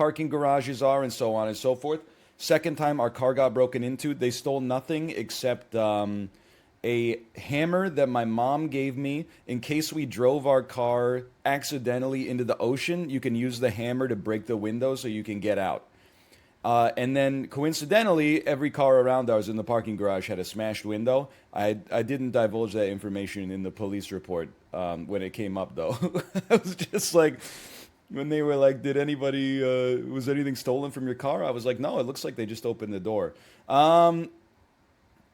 parking garages are and so on and so forth. Second time our car got broken into, they stole nothing except a hammer that my mom gave me in case we drove our car accidentally into the ocean. You can use the hammer to break the window so you can get out. And then coincidentally, every car around ours in the parking garage had a smashed window. I didn't divulge that information in the police report when it came up, though. I was just like, when they were like, did anybody, was anything stolen from your car? I was like, no, it looks like they just opened the door.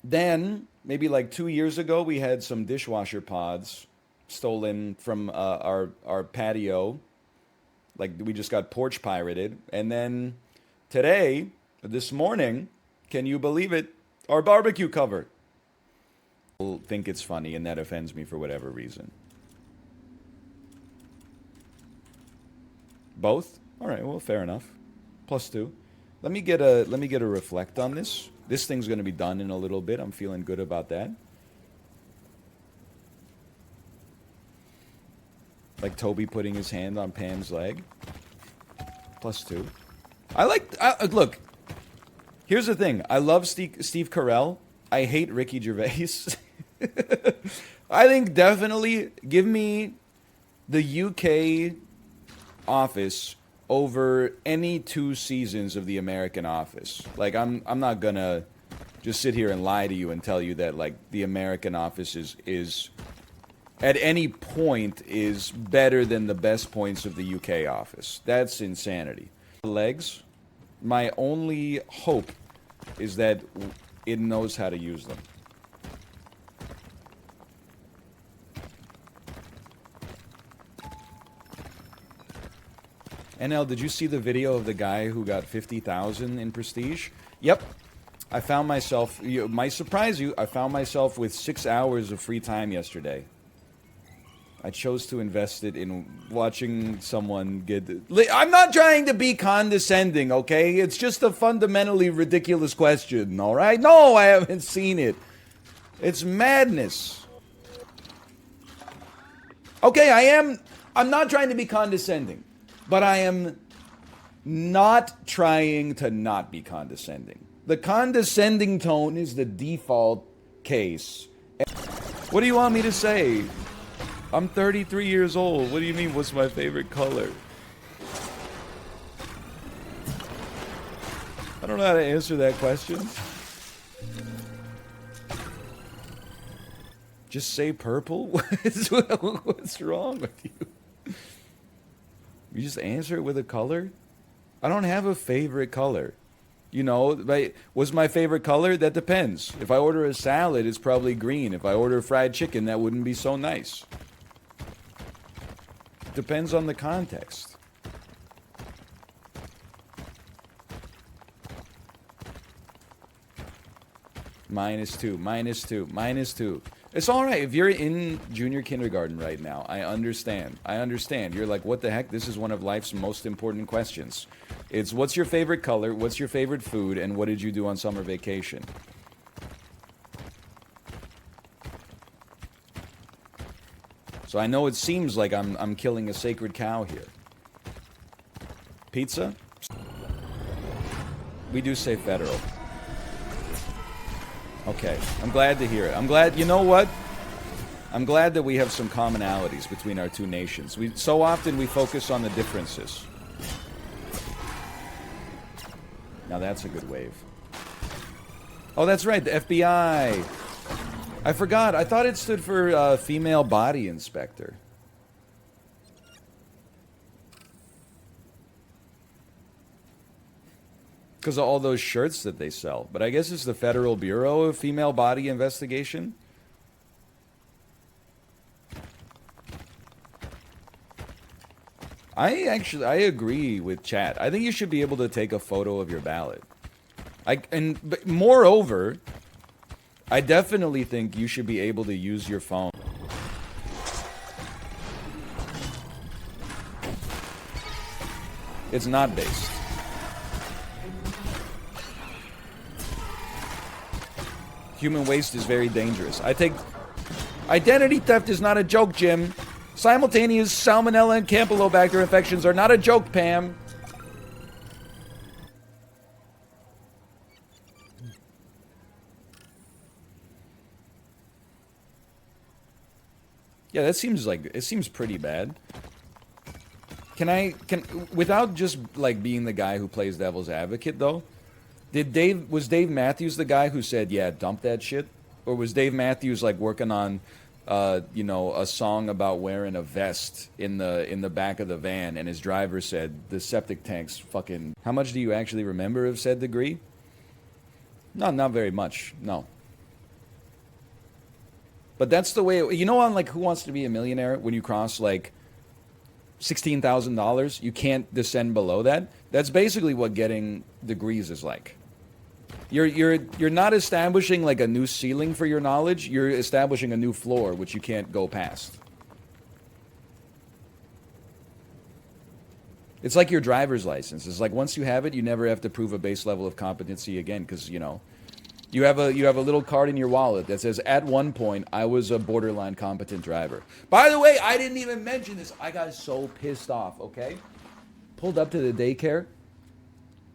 Then, maybe like 2 years ago, we had some dishwasher pods stolen from our patio. Like, we just got porch pirated. And then today, this morning, can you believe it? Our barbecue cover. People think it's funny, and that offends me for whatever reason. Both? All right, well, fair enough. +2. Let me get a reflect on this. This thing's going to be done in a little bit. I'm feeling good about that. Like Toby putting his hand on Pam's leg. +2. Look, here's the thing. I love Steve Carell. I hate Ricky Gervais. I think definitely give me the UK Office over any 2 seasons of the American Office. Like, I'm not gonna just sit here and lie to you and tell you that, like, the American Office is at any point is better than the best points of the UK Office. That's insanity. Legs, my only hope is that it knows how to use them. NL, did you see the video of the guy who got 50,000 in Prestige? Yep. I found myself, might surprise you, I found myself with 6 hours of free time yesterday. I chose to invest it in watching someone get... I'm not trying to be condescending, okay? It's just a fundamentally ridiculous question, all right? No, I haven't seen it. It's madness. Okay, I'm not trying to be condescending. But I am not trying to not be condescending. The condescending tone is the default case. What do you want me to say? I'm 33 years old. What do you mean, what's my favorite color? I don't know how to answer that question. Just say purple? What's wrong with you? You just answer it with a color? I don't have a favorite color. You know, what's my favorite color? That depends. If I order a salad, it's probably green. If I order fried chicken, that wouldn't be so nice. Depends on the context. -2, -2, -2. It's all right if you're in junior kindergarten right now. I understand. You're like, what the heck? This is one of life's most important questions. It's what's your favorite color, what's your favorite food, and what did you do on summer vacation? So I know it seems like I'm killing a sacred cow here. Pizza? We do say federal. Okay, I'm glad to hear it. I'm glad, you know what? I'm glad that we have some commonalities between our two nations. So often we focus on the differences. Now that's a good wave. Oh, that's right, the FBI. I forgot. I thought it stood for female body inspector. Because of all those shirts that they sell. But I guess it's the Federal Bureau of Female Body Investigation. I agree with chat. I think you should be able to take a photo of your ballot. But moreover, I definitely think you should be able to use your phone. It's not based. Human waste is very dangerous. Identity theft is not a joke, Jim. Simultaneous salmonella and campylobacter infections are not a joke, Pam. Yeah, that seems like, it seems pretty bad. Without just, like, being the guy who plays devil's advocate, though, was Dave Matthews the guy who said, yeah, dump that shit? Or was Dave Matthews, like, working on, you know, a song about wearing a vest in the back of the van, and his driver said, the septic tank's fucking... How much do you actually remember of said degree? No, not very much, no. But that's the way... You know on, like, Who Wants to Be a Millionaire, when you cross, like, $16,000, you can't descend below that? That's basically what getting degrees is like. You're not establishing like a new ceiling for your knowledge, you're establishing a new floor which you can't go past. It's like your driver's license. It's like once you have it, you never have to prove a base level of competency again, because you know, you have a little card in your wallet that says, at one point I was a borderline competent driver. By the way, I didn't even mention this. I got so pissed off, okay? Pulled up to the daycare,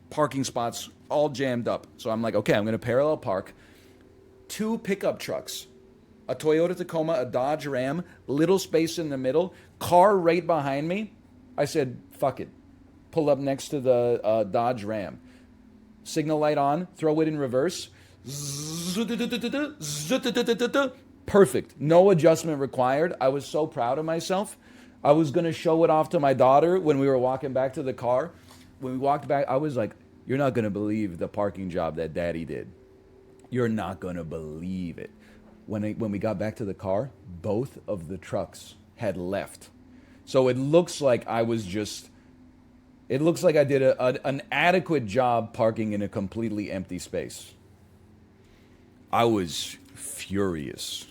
parking spots all jammed up. So I'm like, okay, I'm going to parallel park. 2 pickup trucks, a Toyota Tacoma, a Dodge Ram, little space in the middle, car right behind me. I said, fuck it. Pull up next to the Dodge Ram. Signal light on, throw it in reverse. Perfect. No adjustment required. I was so proud of myself. I was going to show it off to my daughter when we were walking back to the car. When we walked back, I was like, you're not going to believe the parking job that Daddy did. You're not going to believe it. When we got back to the car, both of the trucks had left. So it looks like I was just... It looks like I did an adequate job parking in a completely empty space. I was furious.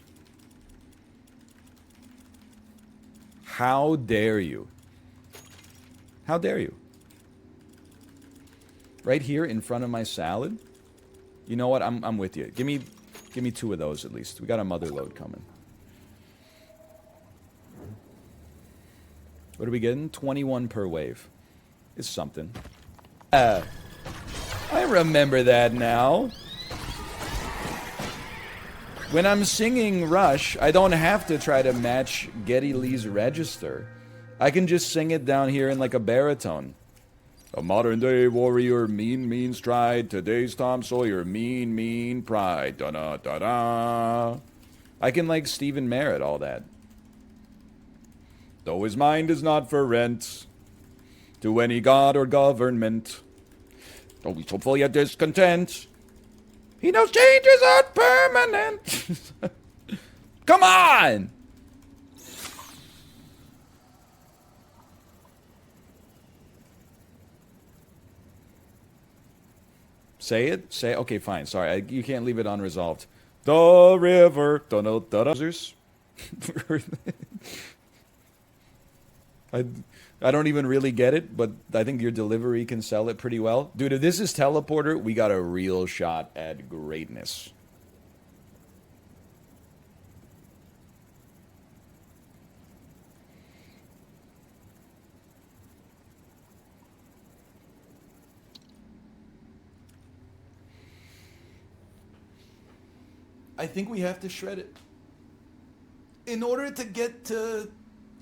How dare you? How dare you? Right here in front of my salad? You know what? I'm with you. Give me 2 of those at least. We got a mother load coming. What are we getting? 21 per wave. It's something. I remember that now. When I'm singing Rush, I don't have to try to match Geddy Lee's register. I can just sing it down here in like a baritone. A modern day warrior, mean stride. Today's Tom Sawyer, mean pride. Da-da-da-da. I can like Stephen Merritt, all that. Though his mind is not for rent to any god or government, though he's hopeful yet discontent, he knows changes aren't permanent. Come on! Say it? Say it? Okay, fine. Sorry, you can't leave it unresolved. The river. I don't even really get it, but I think your delivery can sell it pretty well. Dude, if this is Teleporter, we got a real shot at greatness. I think we have to shred it. In order to get to...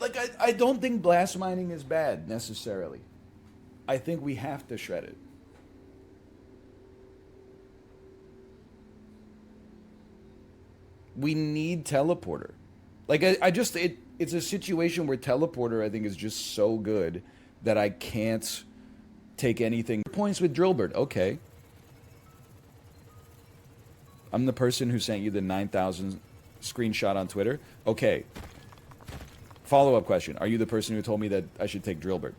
Like, I don't think blast mining is bad, necessarily. I think we have to shred it. We need Teleporter. Like, it's a situation where Teleporter, I think, is just so good that I can't take anything. Points with Drillbird, okay. I'm the person who sent you the 9,000 screenshot on Twitter. Okay. Follow-up question. Are you the person who told me that I should take Drillbird?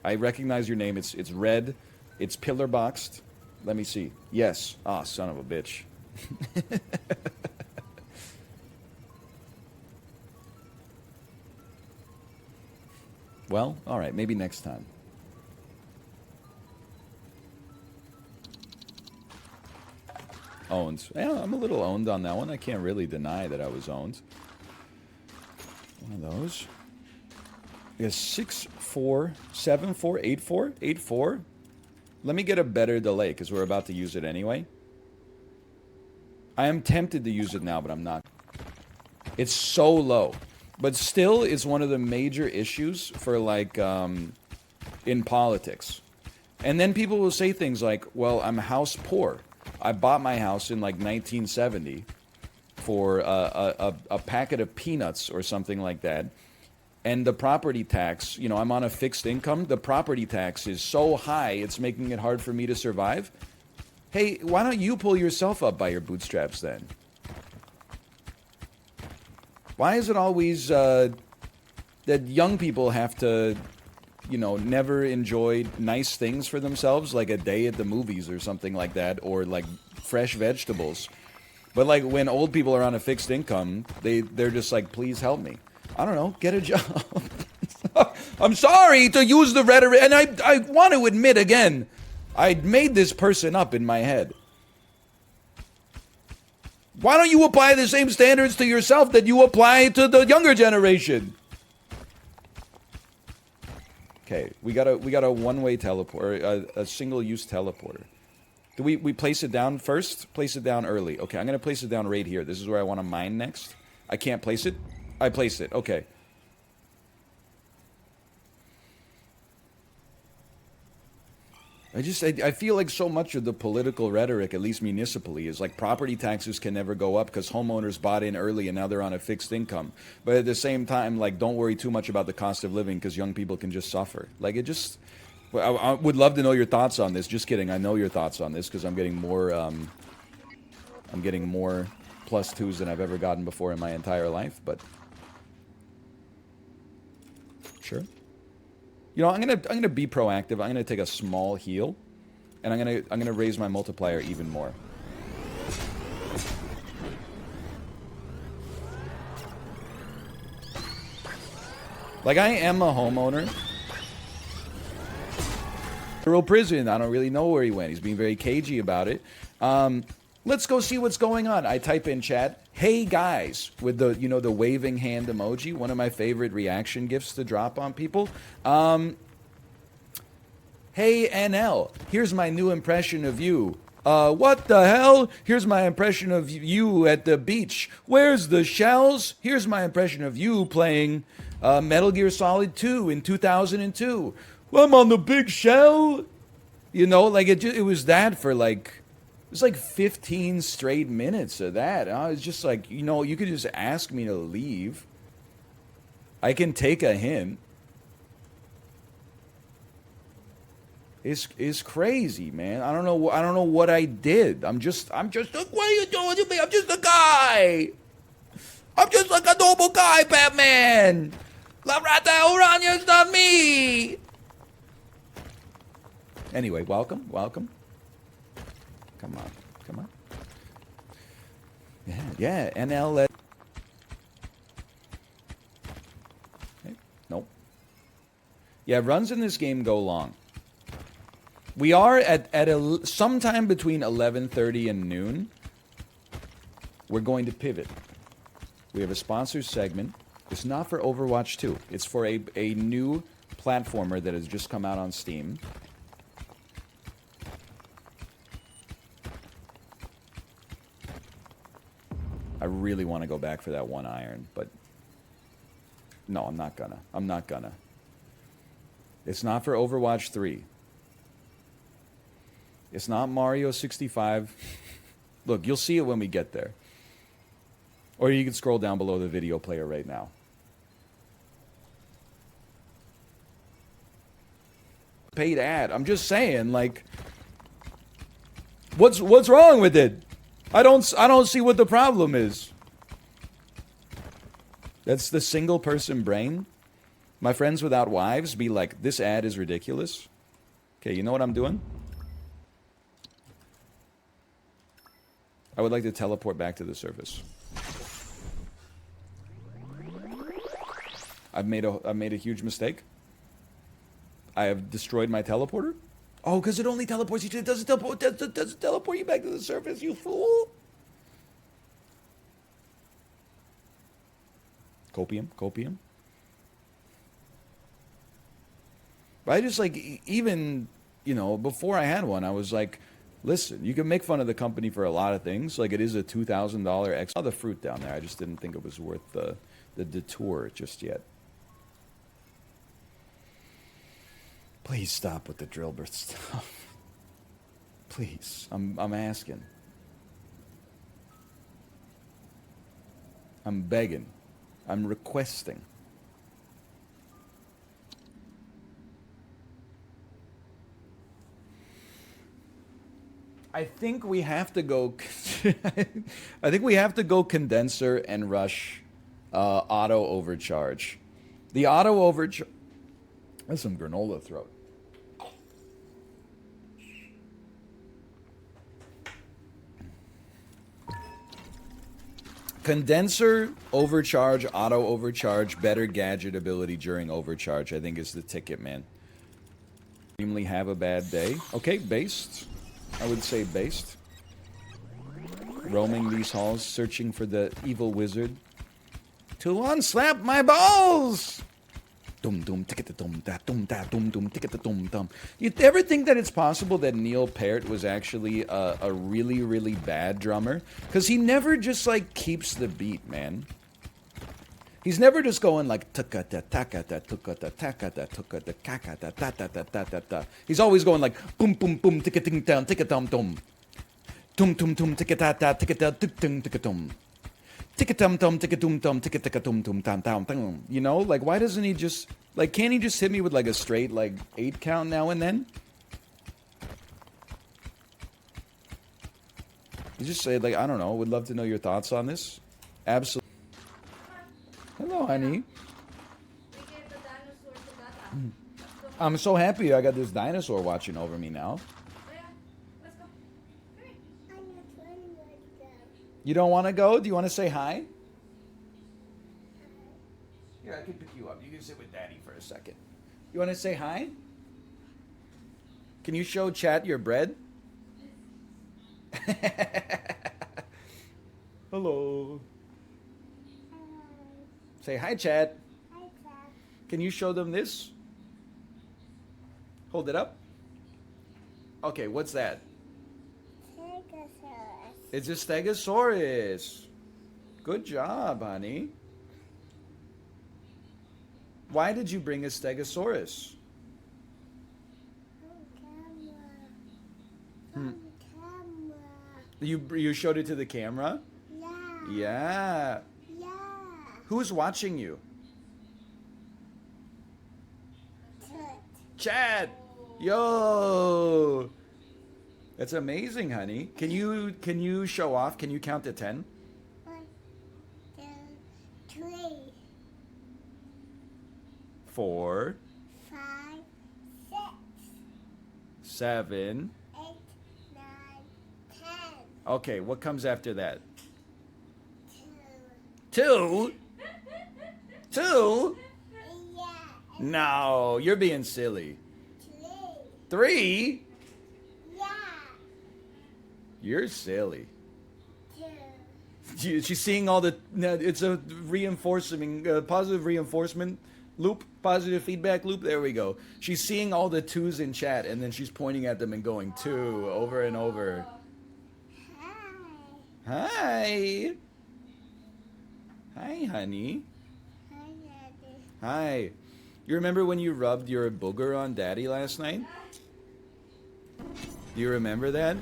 I recognize your name. It's red. It's pillar boxed. Let me see. Yes. Ah, son of a bitch. Well, all right. Maybe next time. Owned. Yeah, I'm a little owned on that one. I can't really deny that I was owned. One of those. We got 6-4, 7-4, 8-4, 8-4. Let me get a better delay because we're about to use it anyway. I am tempted to use it now, but I'm not. It's so low. But still, it's one of the major issues for, like, in politics. And then people will say things like, well, I'm house poor. I bought my house in, like, 1970 for a packet of peanuts or something like that. And the property tax, you know, I'm on a fixed income. The property tax is so high, it's making it hard for me to survive. Hey, why don't you pull yourself up by your bootstraps then? Why is it always that young people have to, you know, never enjoy nice things for themselves, like a day at the movies or something like that, or like fresh vegetables? But like when old people are on a fixed income, they're just like, please help me. I don't know, get a job. I'm sorry to use the rhetoric, and I want to admit again, I made this person up in my head. Why don't you apply the same standards to yourself that you apply to the younger generation? Okay, we got a one-way teleporter, a single-use teleporter. Do we place it down first? Place it down early. Okay, I'm gonna place it down right here. This is where I want to mine next. I can't place it. I placed it. Okay. I feel like so much of the political rhetoric, at least municipally, is like property taxes can never go up because homeowners bought in early and now they're on a fixed income. But at the same time, like, don't worry too much about the cost of living because young people can just suffer. Like, it just... I would love to know your thoughts on this. Just kidding. I know your thoughts on this because I'm getting more plus twos than I've ever gotten before in my entire life, but... Sure. You know, I'm gonna be proactive. I'm gonna take a small heal, and I'm gonna raise my multiplier even more. Like, I am a homeowner. Federal prison. I don't really know where he went. He's being very cagey about it. Let's go see what's going on. I type in chat, hey guys, with the, you know, the waving hand emoji, one of my favorite reaction gifs to drop on people. Hey NL, here's my new impression of you. What the hell? Here's my impression of you at the beach. Where's the shells? Here's my impression of you playing Metal Gear Solid 2 in 2002. Well, I'm on the big shell. You know, like it was that for like... It was like 15 straight minutes of that. I was just like, you know, you could just ask me to leave. I can take a hint. It's crazy, man. I don't know what I did. I'm just like, what are you doing to me? I'm just a guy. I'm just like a normal guy, Batman. La Rata Oranya's not me. Anyway, welcome. Come on. Yeah, NL. Okay, nope. Yeah, runs in this game go long. We are at sometime between 11:30 and noon. We're going to pivot. We have a sponsored segment. It's not for Overwatch 2. It's for a new platformer that has just come out on Steam. I really want to go back for that one iron, but no, I'm not gonna. It's not for Overwatch 3. It's not Mario 65. Look, you'll see it when we get there. Or you can scroll down below the video player right now. Paid ad. I'm just saying, like, what's wrong with it? I don't see what the problem is. That's the single person brain. My friends without wives be like, this ad is ridiculous. Okay, you know what I'm doing? I would like to teleport back to the surface. I've made a huge mistake. I have destroyed my teleporter. Oh, because it only teleports you to... It doesn't teleport you back to the surface, you fool. Copium. But I just, like, even, you know, before I had one, I was like, Listen, you can make fun of the company for a lot of things. Like, it is a $2,000 X. I saw the fruit down there. I just didn't think it was worth the detour just yet. Please stop with the drill bit stuff. Please. I'm asking. I'm begging. I'm requesting. I think we have to go. I think we have to go condenser and rush auto overcharge. The auto overcharge. That's some granola throat. Condenser, overcharge, auto overcharge, better gadget ability during overcharge, I think is the ticket, man. Extremely have a bad day. Okay, based. I would say based. Roaming these halls, searching for the evil wizard to unslap my balls. Dum dum ticket dum da dum da dum dum ticket dum dum. You ever think that it's possible that Neil Peart was actually a really, really bad drummer? Because he never just like keeps the beat, man. He's never just going like tuka da taka da tuka da taka da tuka da kaka da da da da da da da. He's always going like boom boom boom ticket ding down ticket dum dum. Tum tum tum ticket da da ticket da tuk tung ticket dum. Ticket dum dum ticket dum dum ticket ticket dum dum dum dum dum. You know, like why doesn't he just like can't he just hit me with like a straight like 8 count now and then? You just say like I don't know. Would love to know your thoughts on this. Absolutely. Hello, honey. I'm so happy I got this dinosaur watching over me now. You don't want to go? Do you want to say hi? Here, I can pick you up. You can sit with Daddy for a second. You want to say hi? Can you show chat your bread? Hello. Say hi, chat. Hi, chat. Can you show them this? Hold it up. Okay, what's that? It's a stegosaurus. Good job, honey. Why did you bring a stegosaurus? On camera. You showed it to the camera? Yeah. Yeah. Yeah. Who's watching you? Chat. Yo. That's amazing, honey. Can you show off? Can you count to 10? 1, 2, 3, 4, 5, 6, 7, 8, 9, 10. Okay, what comes after that? 2. 2? Yeah. No, you're being silly. 3? You're silly. She's seeing all the. It's a reinforcing, positive reinforcement loop, positive feedback loop. There we go. She's seeing all the 2s in chat, and then she's pointing at them and going 2 over and over. Hi. Hi, honey. Hi, Daddy. Hi. You remember when you rubbed your booger on Daddy last night? Do you remember that?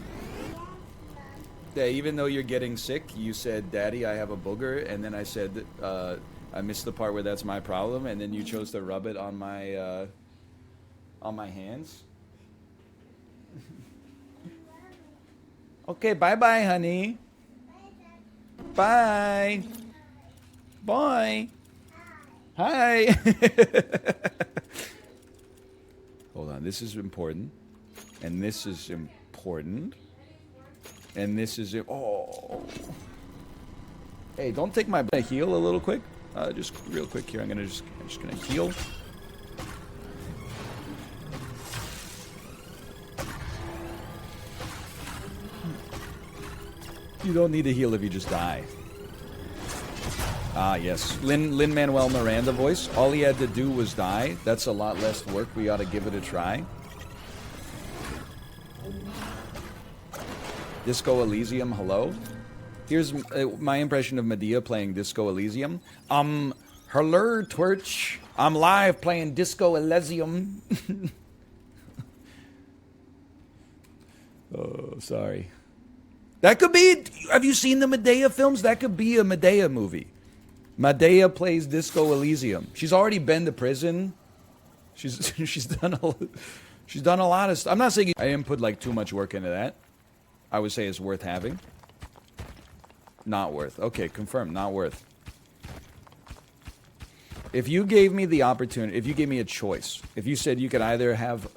Yeah, even though you're getting sick, you said, Daddy, I have a booger, and then I said, I missed the part where that's my problem, and then you chose to rub it on my hands. Okay, bye-bye, honey. Bye. Bye. Hi. Hold on, this is important, and this is important. And this is it. Oh. Hey, don't take my heal a little quick. Just real quick here. I'm just gonna heal. You don't need to heal if you just die. Ah, yes. Lin-Manuel Miranda voice. All he had to do was die. That's a lot less work. We ought to give it a try. Disco Elysium, hello? Here's my impression of Medea playing Disco Elysium. Hello, Twitch. I'm live playing Disco Elysium. Oh, sorry. That could be... Have you seen the Medea films? That could be a Medea movie. Medea plays Disco Elysium. She's already been to prison. She's done a lot of stuff. I'm not saying I didn't put like too much work into that. I would say it's worth having. Not worth. Okay, confirmed. Not worth. If you gave me the opportunity, if you gave me a choice, if you said you could either have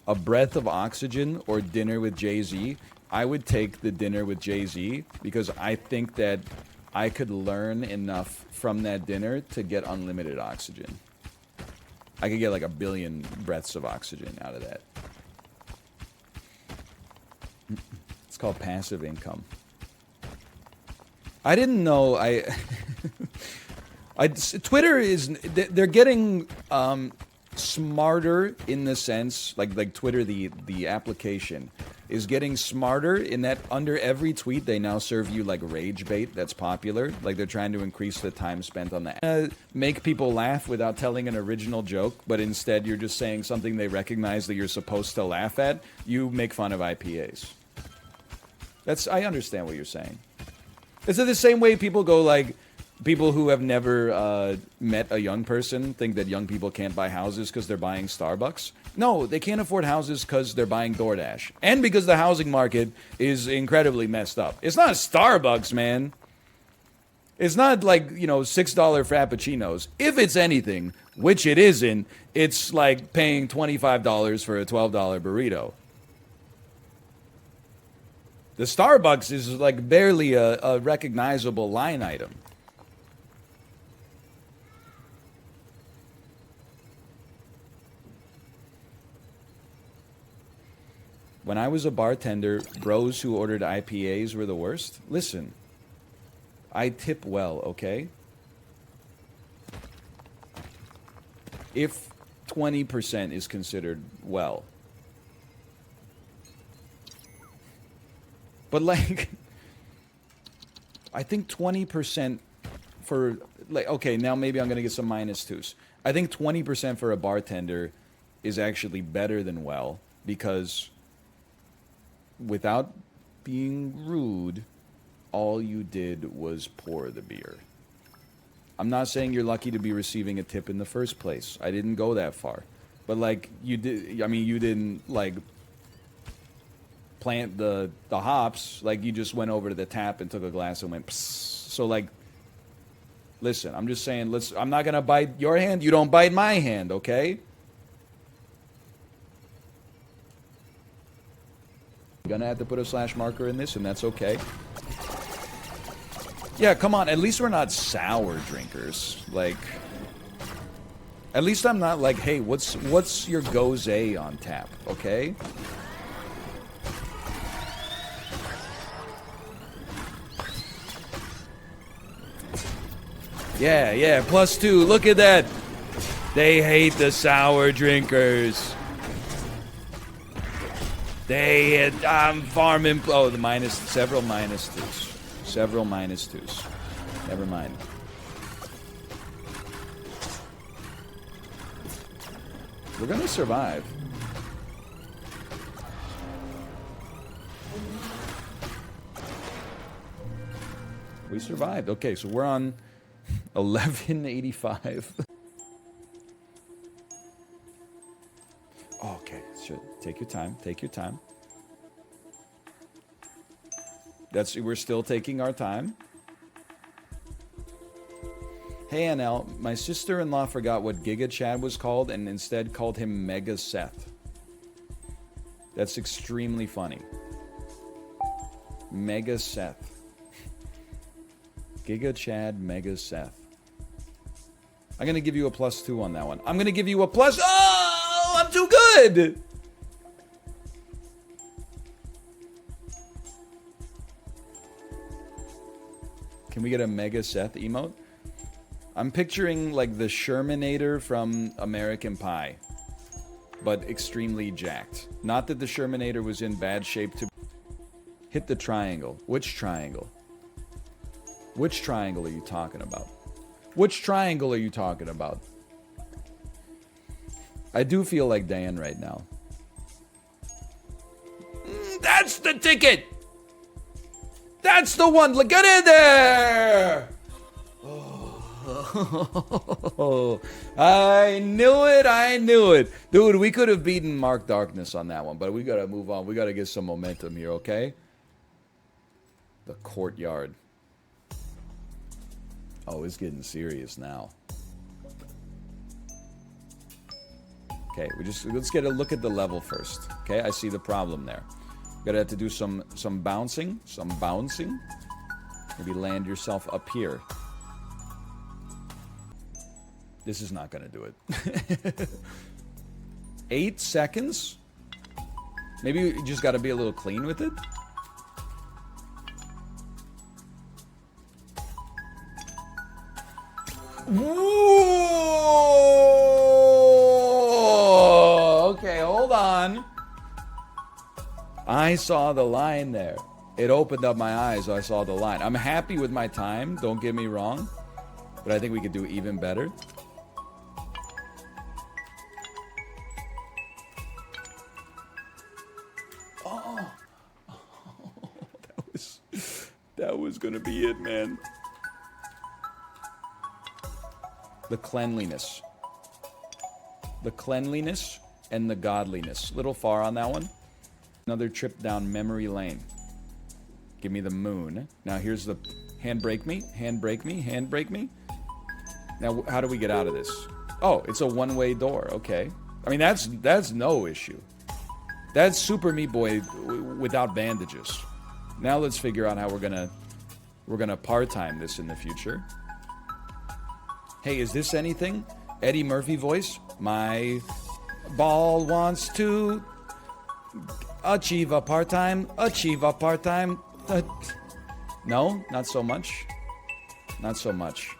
a breath of oxygen or dinner with Jay-Z, I would take the dinner with Jay-Z because I think that I could learn enough from that dinner to get unlimited oxygen. I could get like 1 billion breaths of oxygen out of that. It's called passive income. I didn't know Twitter is, they're getting smarter in the sense, like Twitter, the application, is getting smarter in that under every tweet they now serve you like rage bait that's popular. Like they're trying to increase the time spent on that. Make people laugh without telling an original joke, but instead you're just saying something they recognize that you're supposed to laugh at. You make fun of IPAs. I understand what you're saying. It's the same way people go like, people who have never met a young person think that young people can't buy houses because they're buying Starbucks. No, they can't afford houses because they're buying DoorDash. And because the housing market is incredibly messed up. It's not Starbucks, man. It's not like, $6 Frappuccinos. If it's anything, which it isn't, it's like paying $25 for a $12 burrito. The Starbucks is like barely a recognizable line item. When I was a bartender, bros who ordered IPAs were the worst. Listen, I tip well, okay? If 20% is considered well. But like, I think 20% for, like, okay, now maybe I'm going to get some -2s. I think 20% for a bartender is actually better than well because... without being rude, all you did was pour the beer. I'm not saying you're lucky to be receiving a tip in the first place. I didn't go that far. But, like, you did, I mean, you didn't, like, plant the hops. Like, you just went over to the tap and took a glass and went, psst. So, like, listen, I'm just saying, I'm not going to bite your hand. You don't bite my hand, okay? Gonna have to put a slash marker in this, and that's okay. Yeah, come on. At least we're not sour drinkers. Like, at least I'm not like, hey, what's your gose on tap? Okay. Yeah, +2. Look at that. They hate the sour drinkers. I'm farming. Oh, several -2s. Several -2s. Never mind. We're gonna survive. We survived. Okay, so we're on 1185. Okay, so take your time. Take your time. We're still taking our time. Hey, NL, my sister-in-law forgot what Giga Chad was called and instead called him Mega Seth. That's extremely funny. Mega Seth. Giga Chad, Mega Seth. I'm going to give you a +2 on that one. I'm going to give you a plus... Oh, I'm too good! Can we get a Mega Seth emote? I'm picturing like the Shermanator from American Pie, but extremely jacked. Not that the Shermanator was in bad shape to... Hit the triangle. Which triangle? Which triangle are you talking about? Which triangle are you talking about? I do feel like Dan right now. That's the ticket! That's the one! Look, get in there! Oh, I knew it, I knew it. Dude, we could have beaten Mark Darkness on that one, but we gotta move on. We gotta get some momentum here, okay? The courtyard. Oh, it's getting serious now. Okay, let's get a look at the level first. Okay, I see the problem there. Gotta have to do some bouncing, Maybe land yourself up here. This is not gonna do it. 8 seconds? Maybe you just gotta be a little clean with it. Whoa! Okay, hold on. I saw the line there. It opened up my eyes, so I saw the line. I'm happy with my time, don't get me wrong. But I think we could do even better. Oh. That was gonna be it, man. The cleanliness. The cleanliness and the godliness. Little far on that one. Another trip down memory lane. Give me the moon. Now here's the... Handbrake me. Handbrake me. Handbrake me. Now, how do we get out of this? Oh, it's a one-way door. Okay. I mean, that's no issue. That's Super Meat Boy without bandages. Now let's figure out how we're gonna part-time this in the future. Hey, is this anything? Eddie Murphy voice? My ball wants to achieve a part-time. Achieve a part-time. No, not so much. Not so much.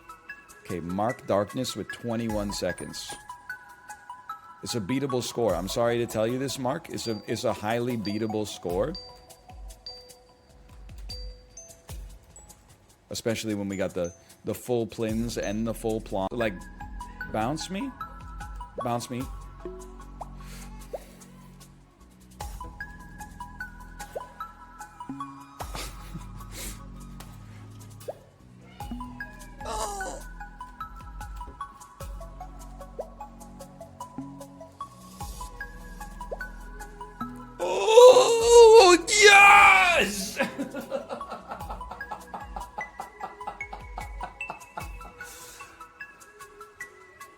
Okay, Mark Darkness with 21 seconds. It's a beatable score. I'm sorry to tell you this, Mark. It's a highly beatable score. Especially when we got the full plins and the full plon. Like, bounce me? Bounce me. Oh, yes!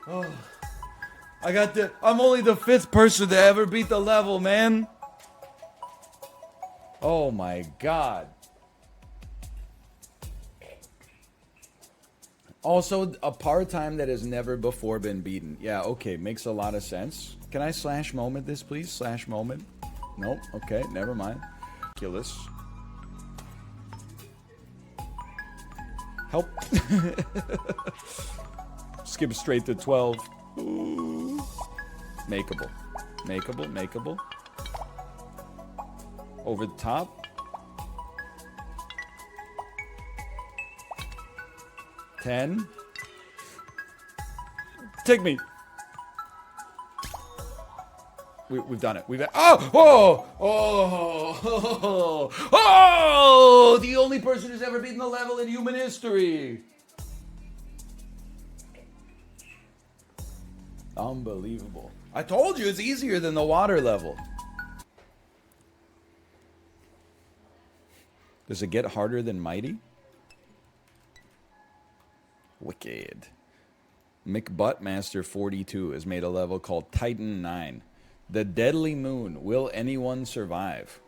Oh, I'm only the 5th person to ever beat the level, man. Oh my god. Also, a part-time that has never before been beaten. Yeah, okay, makes a lot of sense. Can I slash moment this, please? Slash moment. Nope, okay, never mind. Kill this. Help. Skip straight to 12. Ooh. Makeable. Makeable, makeable. Over the top. 10. Take me. We've done it. Oh! The only person who's ever beaten the level in human history. Unbelievable. I told you it's easier than the water level. Does it get harder than Mighty? Wicked. McButtmaster42 has made a level called Titan 9. The Deadly Moon. Will anyone survive?